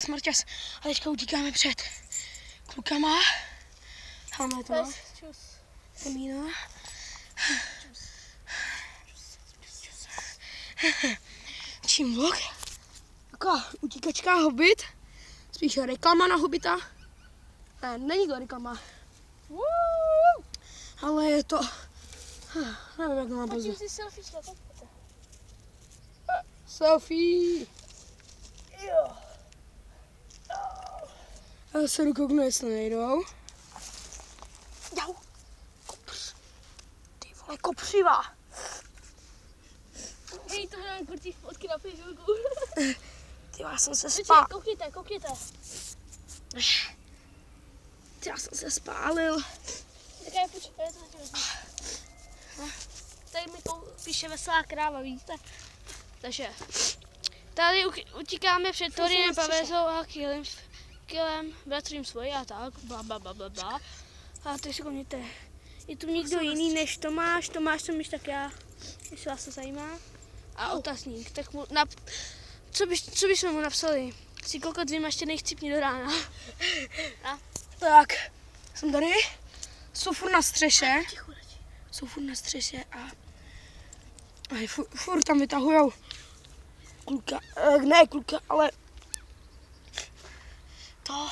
Marťas. A teďka utíkáme před klukama. Máme to. Tomíno. Čím vlog? Taková utíkačka Hobbit. Spíš reklama na Hobbita. Ne, není to reklama. Ale je to... nevím, jak to mám pozvat. Pojďme si selfiečka, pojďte. Selfie! Jo. Já se dokouknu, jestli nejdou. Jau! Kopř. Ty vole, kopřiva! Hej, to budeme kurtí fotky na Facebooku. Ty já jsem se spál. Koukněte. Ty já jsem se spálil. Tak já počkej, já to zatím vezmu. Tady mi píše Veselá kráva, vidíte? Takže tady utíkáme před Torinem, Pavezou a Kylem, bratrím svoji a tak, bla. A teď si koukněte, je tu někdo jiný než Tomáš tak já, jestli vás to zajímá. A otazník, tak mu co bychom mu napsali? Si kokot vymaštěnej chcípni do rána. A? Tak, jsem tady. Jsou furt na střeše. A furt tam vytahujou kluka, ne kluka, ale to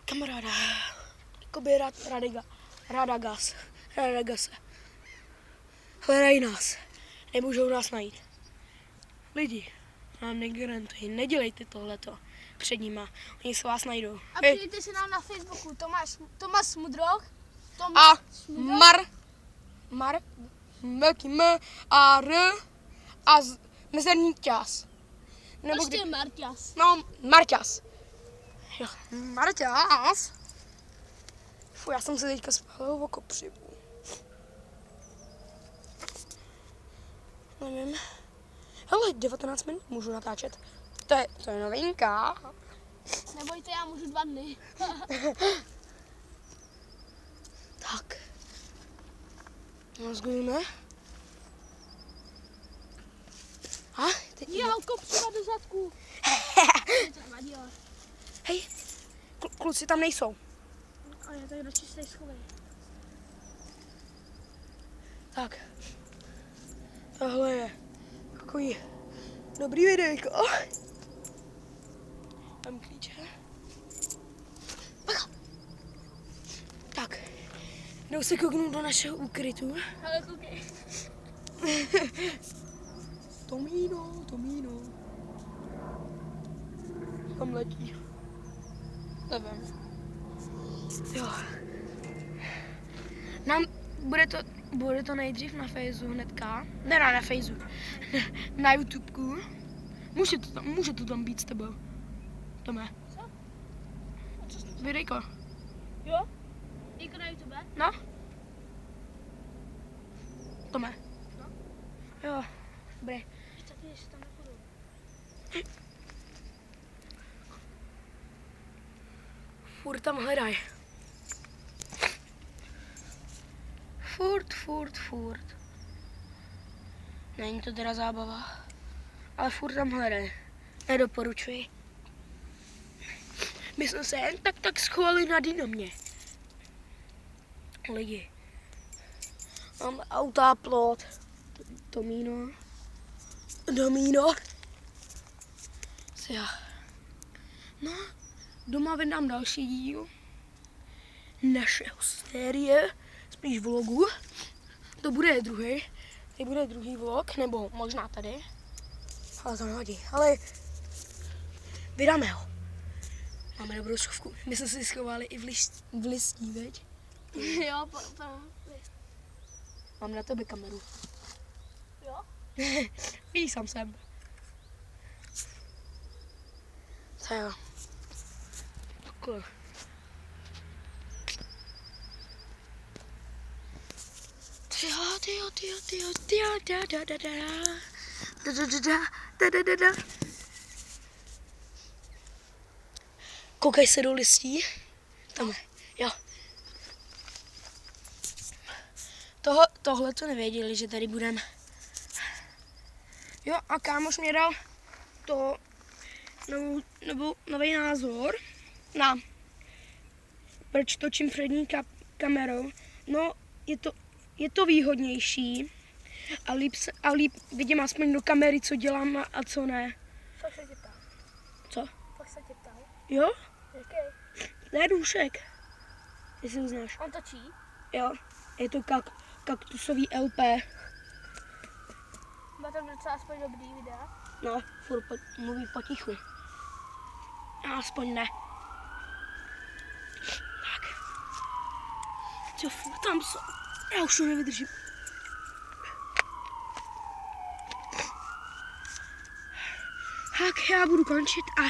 kamaráda, jakoby Radagase. Hledají nás, nemůžou nás najít. Lidi, nám negarantují, nedělejte tohleto před nima, oni se vás najdou. A přijďte si nám na Facebooku, Tomáš Smudroch. A Mar, velký M a R a mezerník ťas. Prostě Marťas. No, Marťas. Jo, Marťas. Fuj, já jsem se teďka spálil o kopřivu. Nevím. Hele, 19 minut můžu natáčet. To je novinka. Nebojte, já můžu 2 dny. Tak. Rozgojíme. A teď... Jo, kopřiva do zadku. Hej, kluci tam nejsou. A já tady radši se schovej. Tak. Tohle je takový dobrý videjko. Tam klíče. Tak. Jdou se kouknout do našeho úkrytu. Ale koukej. Tomíno. Tam letí. Nevím. Jo. Bude to nejdřív na Facebooku hnedka. Ne na Facebooku. Na YouTubeku. Může to tam být s tebou. Tome. Co? Videjko. Jo? Jako na YouTube? No. Tome. No. Jo. Dobré. Tak jestli tam nepůjdu. Furt tam hledaj. Furt. Není to teda zábava, ale furt tam hledaj. Nedoporučuji. My jsme se jen tak schovali na dynomě. Lidi. Mám auta, plot. Domíno. No, doma vydám další díl našeho série, spíš vlogu. To bude druhý vlog, nebo možná tady. Ale to nevadí. Ale vydáme ho. Máme dobrou schovku. My jsme si schovali i v listí, veď? Jo, Mám na tebe kameru. Jo? Víš, sám jsem. To jo. Takhle. Koukej se do listí. Tam, jo. Tohle to nevěděli, že tady budeme. Jo, a kámoš mě dal to nový názor na proč točím přední kamerou. No, je to výhodnější a líp vidím aspoň do kamery, co dělám a co ne. Fakt se tě ptám. Co? Fakt se tě ptám. Jo? Jaký? To je Dušek. Jestli ho znáš. On točí? Jo, je to kaktusový LP. Má tam docela aspoň dobrý videa. No, furt mluví potichu. Aspoň ne. Tak. Co tam jsou? Já už to nevydržím. Tak já budu končit a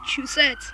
čusec.